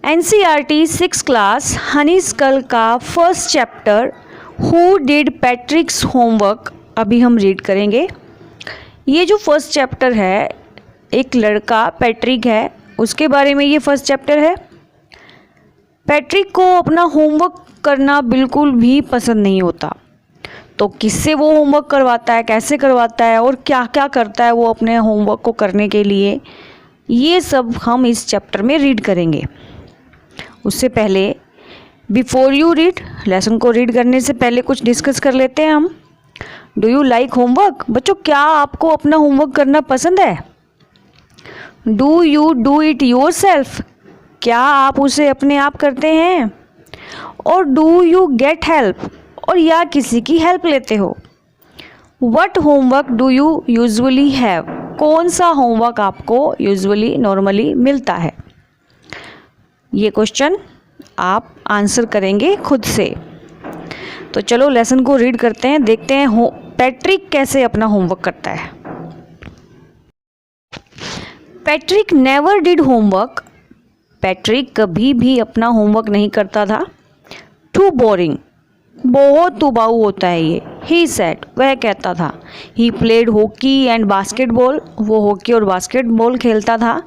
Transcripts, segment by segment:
NCERT 6 class Honey school का first chapter who did पैट्रिक्स homework अभी हम रीड करेंगे। ये जो फर्स्ट चैप्टर है, एक लड़का पैट्रिक है, उसके बारे में ये फर्स्ट चैप्टर है। पैट्रिक को अपना होमवर्क करना बिल्कुल भी पसंद नहीं होता, तो किससे वो होमवर्क करवाता है, कैसे करवाता है और क्या क्या करता है वो अपने होमवर्क को करने के लिए, ये सब हम इस चैप्टर में रीड करेंगे। उससे पहले बिफोर यू रीड, लेसन को रीड करने से पहले कुछ डिस्कस कर लेते हैं हम। Do you like homework? बच्चों, क्या आपको अपना होमवर्क करना पसंद है? Do you do it yourself? क्या आप उसे अपने आप करते हैं? और डू यू गेट हेल्प? और या किसी की हेल्प लेते हो? What homework do you usually have? कौन सा होमवर्क आपको यूजुअली नॉर्मली मिलता है? ये क्वेश्चन आप आंसर करेंगे खुद से। तो चलो लेसन को रीड करते हैं, देखते हैं पैट्रिक कैसे अपना होमवर्क करता है। Patrick never did homework. Patrick कभी भी अपना होमवर्क नहीं करता था। टू बोरिंग, बहुत उबाऊ होता है ये। ही सेड, वह कहता था। He played hockey and basketball, वो हॉकी और बास्केटबॉल खेलता था।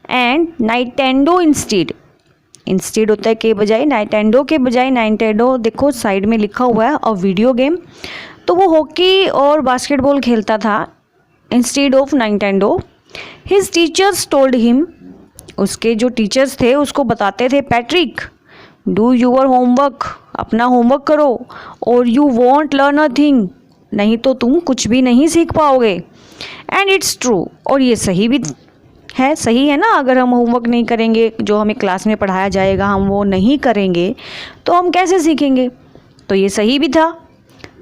एंड नाइटेंडो इंस्टीड, इंस्टीड होता है के बजाय, नाइटेंडो के बजाय नाइटेंडो देखो साइड में लिखा हुआ है, और वीडियो गेम। तो वो हॉकी और बास्केटबॉल खेलता था instead of Nintendo. His teachers told him, उसके जो टीचर्स थे उसको बताते थे, पैट्रिक डू यूर होमवर्क, अपना होमवर्क करो, और you won't learn a thing, नहीं तो तुम कुछ भी नहीं सीख पाओगे। एंड इट्स ट्रू, और ये सही भी है, सही है ना। अगर हम होमवर्क नहीं करेंगे, जो हमें क्लास में पढ़ाया जाएगा हम वो नहीं करेंगे, तो हम कैसे सीखेंगे? तो ये सही भी था।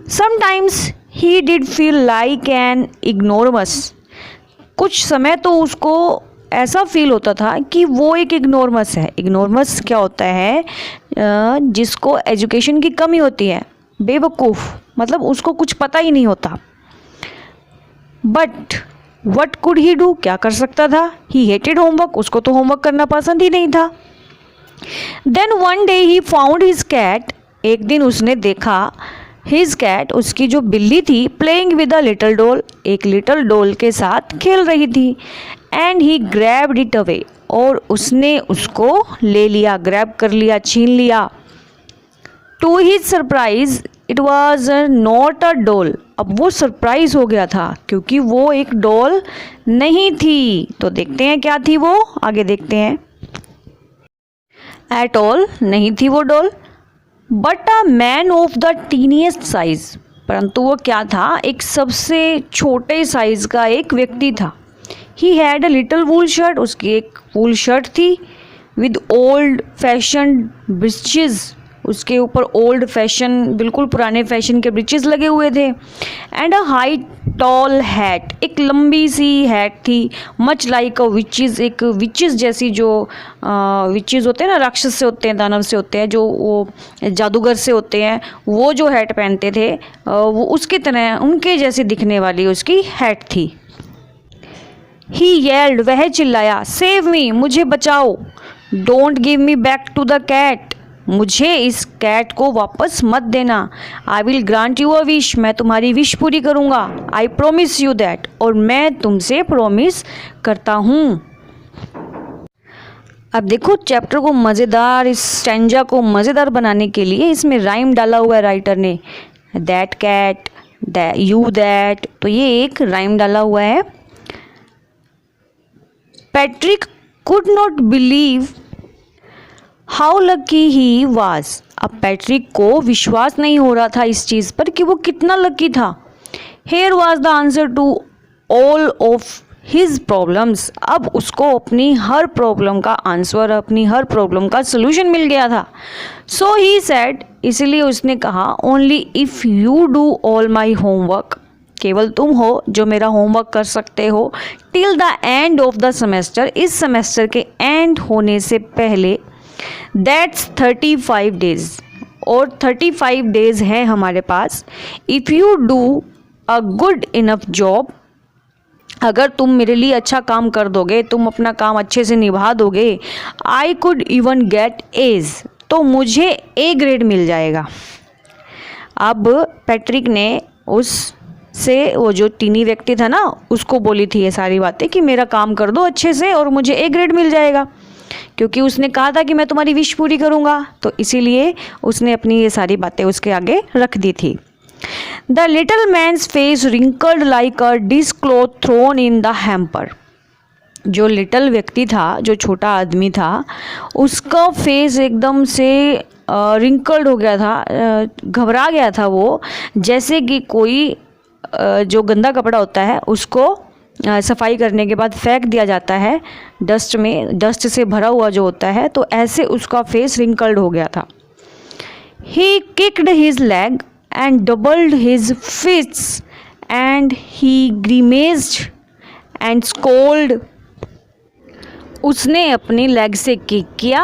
Sometimes he did feel like an ignoramus, कुछ समय तो उसको ऐसा फील होता था कि वो एक इग्नोरमस है। इग्नोरमस क्या होता है? जिसको एजुकेशन की कमी होती है, बेवकूफ़, मतलब उसको कुछ पता ही नहीं होता। But what could he do, क्या कर सकता था? ही हेटेड होमवर्क, उसको तो होमवर्क करना पसंद ही नहीं था। देन वन डे ही फाउंड हिज कैट, एक दिन उसने देखा हिज कैट, उसकी जो बिल्ली थी, playing with a little doll, एक लिटिल डॉल के साथ खेल रही थी। And he grabbed it away, और उसने उसको ले लिया, ग्रैब कर लिया, छीन लिया। To his surprise it was not a doll, अब वो सरप्राइज हो गया था क्योंकि वो एक डॉल नहीं थी। तो देखते हैं क्या थी वो, आगे देखते हैं। एट ऑल, नहीं थी वो doll. But a man of the tiniest size, परंतु वो क्या था? एक सबसे छोटे साइज का एक व्यक्ति था। He had a little wool shirt, उसकी एक वूल शर्ट थी। विद ओल्ड फैशन ब्रीचेज, उसके ऊपर ओल्ड फैशन, बिल्कुल पुराने फैशन के ब्रीचेस लगे हुए थे। And a high tall hat, एक लंबी सी हैट थी। मच लाइक अ विचेस, एक विचेस जैसी, जो विचेस होते हैं ना, राक्षस से होते हैं, दानव से होते हैं, जो वो जादूगर से होते हैं, वो जो हैट पहनते थे वो उसकी तरह, उनके जैसी दिखने वाली उसकी हैट थी। ही येल्ड, वह चिल्लाया, सेव मी, मुझे बचाओ। Don't give me back to the cat, मुझे इस कैट को वापस मत देना। I will grant you a wish, मैं तुम्हारी विश पूरी करूँगा। आई प्रोमिस यू दैट, और मैं तुमसे प्रोमिस करता हूँ। अब देखो चैप्टर को मज़ेदार, इस स्टैंजा को मज़ेदार बनाने के लिए इसमें राइम डाला हुआ है राइटर ने। दैट कैट, यू दैट, तो ये एक राइम डाला हुआ है। Patrick could not believe how lucky he was, अब पैट्रिक को विश्वास नहीं हो रहा था इस चीज़ पर कि वो कितना लकी था। Here was the answer to all of his problems, अब उसको अपनी हर प्रॉब्लम का आंसर, अपनी हर प्रॉब्लम का सोल्यूशन मिल गया था। सो ही सेड, इसलिए उसने कहा, only if you do all my homework, केवल तुम हो जो मेरा होमवर्क कर सकते हो। Till the end of the semester, इस सेमेस्टर के एंड होने से पहले। दैट्स 35 डेज, और 35 डेज है हमारे पास। If you do a good enough job, अगर तुम मेरे लिए अच्छा काम कर दोगे, तुम अपना काम अच्छे से निभा दोगे, I could even get A's, तो मुझे ए ग्रेड मिल जाएगा। अब पैट्रिक ने उससे, वो जो टीनी व्यक्ति था ना, उसको बोली थी ये सारी बातें कि मेरा काम कर दो अच्छे से और मुझे ए ग्रेड मिल जाएगा, क्योंकि उसने कहा था कि मैं तुम्हारी विश पूरी करूँगा, तो इसीलिए उसने अपनी ये सारी बातें उसके आगे रख दी थी। The little man's face wrinkled like a dish cloth thrown in the hamper. जो लिटिल व्यक्ति था, जो छोटा आदमी था, उसका फेस एकदम से रिंकल्ड हो गया था, घबरा गया था वो, जैसे कि कोई जो गंदा कपड़ा होता है उसको सफाई करने के बाद फेंक दिया जाता है डस्ट में, डस्ट से भरा हुआ जो होता है, तो ऐसे उसका फेस रिंकल्ड हो गया था। He kicked his leg and doubled his fists and he grimaced and scolded। उसने अपनी लेग से किक किया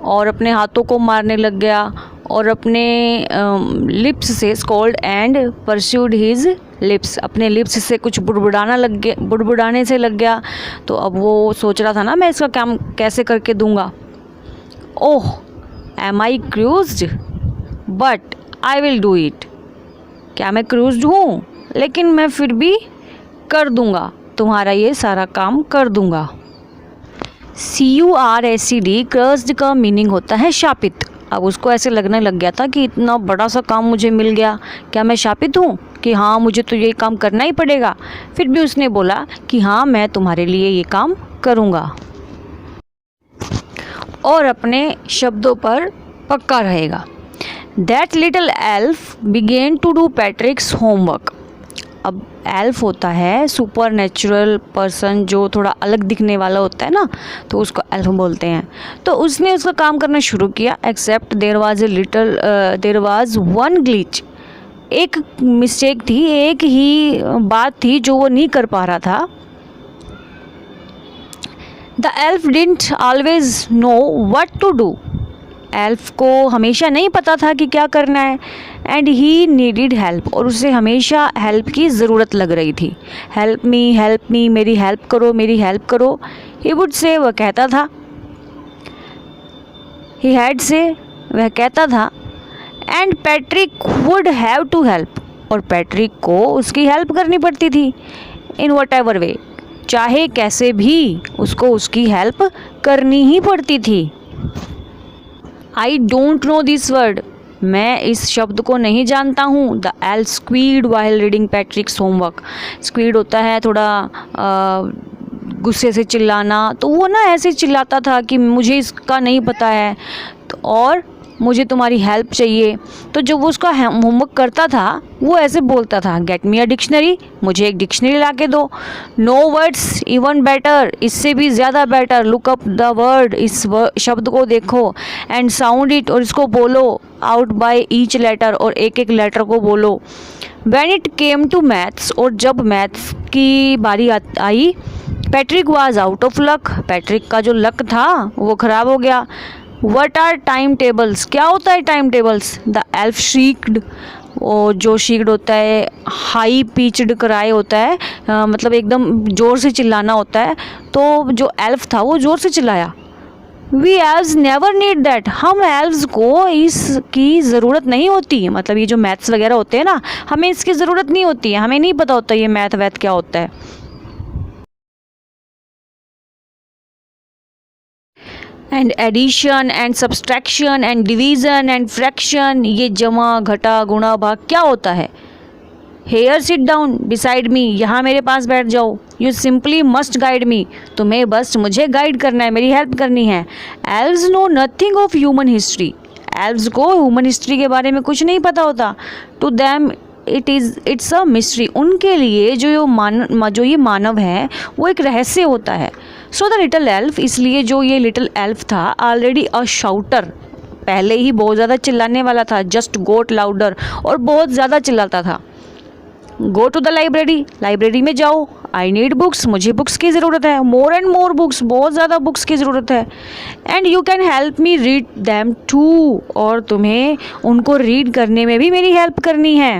और अपने हाथों को मारने लग गया और अपने लिप्स से scowled and pursued his lips, अपने लिप्स से कुछ बुड़बुड़ाने से लग गया। तो अब वो सोच रहा था ना, मैं इसका काम कैसे करके दूंगा। Oh, am I cursed but I will do it. क्या मैं क्रूज्ड हूँ, लेकिन मैं फिर भी कर दूंगा, तुम्हारा ये सारा काम कर दूंगा। CURSED, क्रस्ड का मीनिंग होता है शापित। अब उसको ऐसे लगने लग गया था कि इतना बड़ा सा काम मुझे मिल गया, क्या मैं शापित हूँ कि हाँ मुझे तो ये काम करना ही पड़ेगा। फिर भी उसने बोला कि हाँ मैं तुम्हारे लिए ये काम करूँगा और अपने शब्दों पर पक्का रहेगा। That little elf began to do Patrick's homework। अब एल्फ होता है सुपर नेचुरल पर्सन, जो थोड़ा अलग दिखने वाला होता है ना, तो उसको एल्फ बोलते हैं। तो उसने उसका काम करना शुरू किया। Except there was one glitch. एक मिस्टेक थी, एक ही बात थी जो वो नहीं कर पा रहा था। The elf didn't always know what to do. Elf को हमेशा नहीं पता था कि क्या करना है। एंड ही नीडिड हेल्प, और उसे हमेशा हेल्प की ज़रूरत लग रही थी। हेल्प मी, मेरी हेल्प करो, मेरी हेल्प करो। ही वुड से, वह कहता था। ही हैड से, वह कहता था। And Patrick would have to help, और पैट्रिक को उसकी हेल्प करनी पड़ती थी। इन वट एवर वे, चाहे कैसे भी उसको उसकी हेल्प करनी ही पड़ती थी। I don't know this word, मैं इस शब्द को नहीं जानता हूँ। The elf squid while reading पैट्रिक्स homework. Squid होता है थोड़ा गुस्से से चिल्लाना, तो वो ना ऐसे चिल्लाता था कि मुझे इसका नहीं पता है और मुझे तुम्हारी हेल्प चाहिए। तो जब वो उसका होमवर्क करता था वो ऐसे बोलता था, गेट मी अ डिक्शनरी, मुझे एक डिक्शनरी ला के दो। नो वर्ड्स इवन बेटर, इससे भी ज़्यादा better. Look up the word, इस शब्द को देखो। एंड साउंड इट, और इसको बोलो। आउट बाय ईच लेटर, और एक एक लेटर को बोलो। When it came to maths, और जब मैथ्स की बारी आई, Patrick was out of luck, Patrick का जो लक था वो ख़राब हो गया। What are टाइम टेबल्स, क्या होता है time tables? The elf shrieked, वो जो शीक्ड होता है हाई पिच्ड क्राई होता है, मतलब एकदम ज़ोर से चिल्लाना होता है। तो जो एल्फ था वो ज़ोर से चिल्लाया। We elves never need that, हम एल्व्स को इसकी ज़रूरत नहीं होती। मतलब ये जो मैथ्स वगैरह होते हैं ना, हमें इसकी ज़रूरत नहीं होती है, हमें नहीं पता होता ये मैथ वैथ क्या होता है। And addition and subtraction and division and fraction, ये जमा घटा गुणा भाग क्या होता है। Here sit down beside me, यहाँ मेरे पास बैठ जाओ। You simply must guide me, तुम्हें बस मुझे गाइड करना है, मेरी हेल्प करनी है। Elves know nothing of human history, elves को ह्यूमन हिस्ट्री के बारे में कुछ नहीं पता होता। To them it's a mystery, उनके लिए जो ये मानव है वो एक रहस्य होता है। सो द लिटिल एल्फ, इसलिए जो ये लिटिल एल्फ था, ऑलरेडी अ शाउटर, पहले ही बहुत ज़्यादा चिल्लाने वाला था। जस्ट गोट लाउडर, और बहुत ज़्यादा चिल्लाता था। Go to the library, library में जाओ। आई नीड बुक्स, मुझे बुक्स की ज़रूरत है। मोर एंड मोर बुक्स, बहुत ज़्यादा बुक्स की ज़रूरत है। And you can help me read them too, और तुम्हें उनको रीड करने में भी मेरी हेल्प करनी है।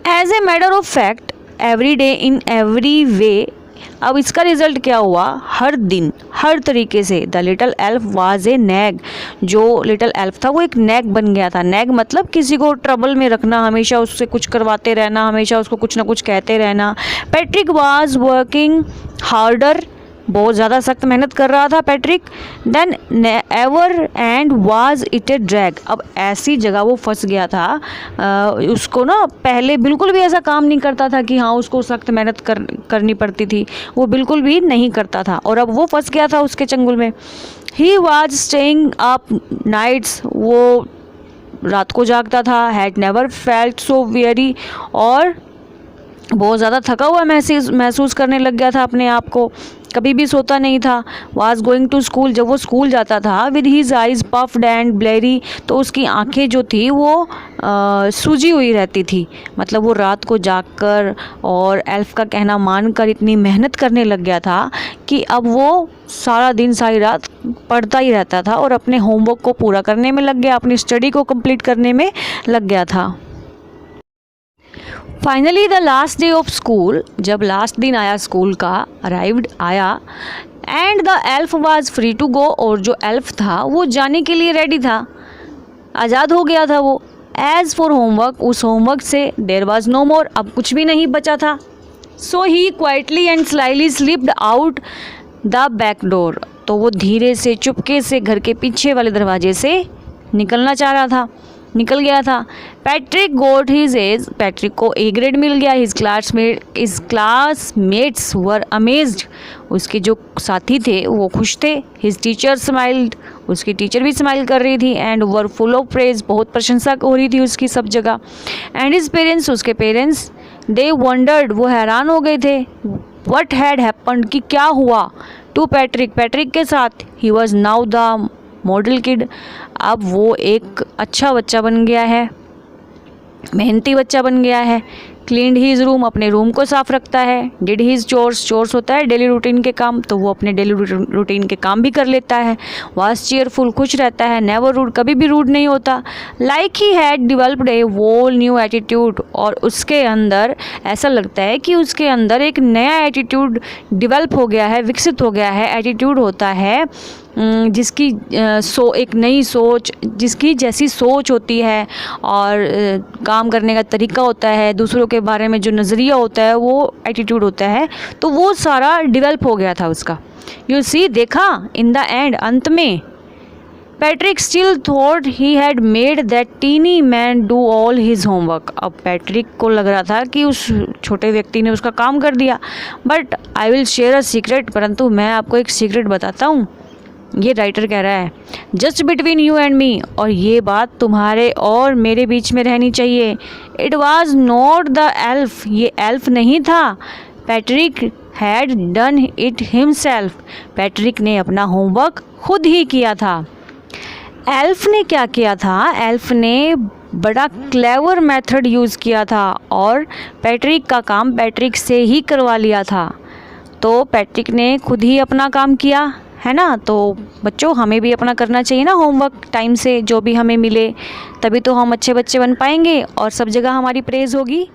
As a matter of fact, every day in every way. अब इसका रिजल्ट क्या हुआ, हर दिन हर तरीके से the little elf was a nag, जो लिटिल एल्फ था वो एक नैग बन गया था। नैग मतलब किसी को ट्रबल में रखना, हमेशा उससे कुछ करवाते रहना, हमेशा उसको कुछ ना कुछ कहते रहना। पैट्रिक वाज वर्किंग हार्डर, बहुत ज़्यादा सख्त मेहनत कर रहा था Patrick, then ever and was it A drag. अब ऐसी जगह वो फंस गया था, उसको ना पहले बिल्कुल भी ऐसा काम नहीं करता था कि हाँ उसको सख्त मेहनत करनी पड़ती थी, वो बिल्कुल भी नहीं करता था और अब वो फंस गया था उसके चंगुल में। He was staying up nights, वो रात को जागता था। Had never felt so very, और बहुत ज़्यादा थका हुआ महसूस करने लग गया था अपने आप को, कभी भी सोता नहीं था। वाज गोइंग टू स्कूल, जब वो स्कूल जाता था, with his eyes puffed and bleary, तो उसकी आंखें जो थी वो सूजी हुई रहती थी। मतलब वो रात को जागकर और एल्फ का कहना मानकर इतनी मेहनत करने लग गया था कि अब वो सारा दिन सारी रात पढ़ता ही रहता था और अपने होमवर्क को पूरा करने में लग गया, अपनी स्टडी को कंप्लीट करने में लग गया था। Finally the last day of school, जब लास्ट दिन आया स्कूल का, अराइव्ड आया, and the elf was free to go, और जो एल्फ था वो जाने के लिए रेडी था, आज़ाद हो गया था वो। एज फॉर होमवर्क, उस होमवर्क से देयर वाज नो मोर, अब कुछ भी नहीं बचा था। So he quietly and slyly slipped out the back door, तो वो धीरे से चुपके से घर के पीछे वाले दरवाजे से निकलना चाह रहा था, निकल गया था। पैट्रिक गोट हिज एज, पैट्रिक को ए ग्रेड मिल गया। हिज क्लासमेट्स वर अमेज्ड, उसके जो साथी थे वो खुश थे। हिज टीचर स्माइल्ड, उसकी टीचर भी स्माइल कर रही थी। And were full of praise, बहुत प्रशंसा हो रही थी उसकी सब जगह। एंड हिज पेरेंट्स, उसके पेरेंट्स, दे वंडर्ड, वो हैरान हो गए थे। व्हाट हैड हैपेंड, कि क्या हुआ, टू पैट्रिक, पैट्रिक के साथ। He was now the model kid, अब वो एक अच्छा बच्चा बन गया है, मेहनती बच्चा बन गया है। क्लीन्ड हीज रूम, अपने रूम को साफ रखता है। डिड हीज चोर्स, चोर्स होता है डेली रूटीन के काम, तो वो अपने डेली रूटीन के काम भी कर लेता है। वाज चीयरफुल, खुश रहता है। नेवर रूड, कभी भी रूड नहीं होता। Like he had developed a whole new attitude, और उसके अंदर ऐसा लगता है कि उसके अंदर एक नया एटीट्यूड डेवलप हो गया है, विकसित हो गया है। एटीट्यूड होता है जिसकी एक नई सोच, जिसकी जैसी सोच होती है और काम करने का तरीका होता है, दूसरों के बारे में जो नज़रिया होता है वो एटीट्यूड होता है, तो वो सारा डेवलप हो गया था उसका। यू सी, देखा, इन द एंड, अंत में, Patrick still thought he had made that tiny man do all his homework. अब पैट्रिक को लग रहा था कि उस छोटे व्यक्ति ने उसका काम कर दिया। But I will share a secret, परंतु मैं आपको एक सीक्रेट बताता हूँ, ये राइटर कह रहा है, just between you and me, और ये बात तुम्हारे और मेरे बीच में रहनी चाहिए। It was not the elf, ये एल्फ नहीं था। Patrick had done it himself, Patrick ने अपना होमवर्क खुद ही किया था। एल्फ ने क्या किया था, एल्फ ने बड़ा क्लेवर मेथड यूज़ किया था और पैट्रिक का काम पैट्रिक से ही करवा लिया था। तो पैट्रिक ने खुद ही अपना काम किया, है ना। तो बच्चों, हमें भी अपना करना चाहिए ना होमवर्क टाइम से, जो भी हमें मिले, तभी तो हम अच्छे बच्चे बन पाएंगे और सब जगह हमारी प्रेज़ होगी।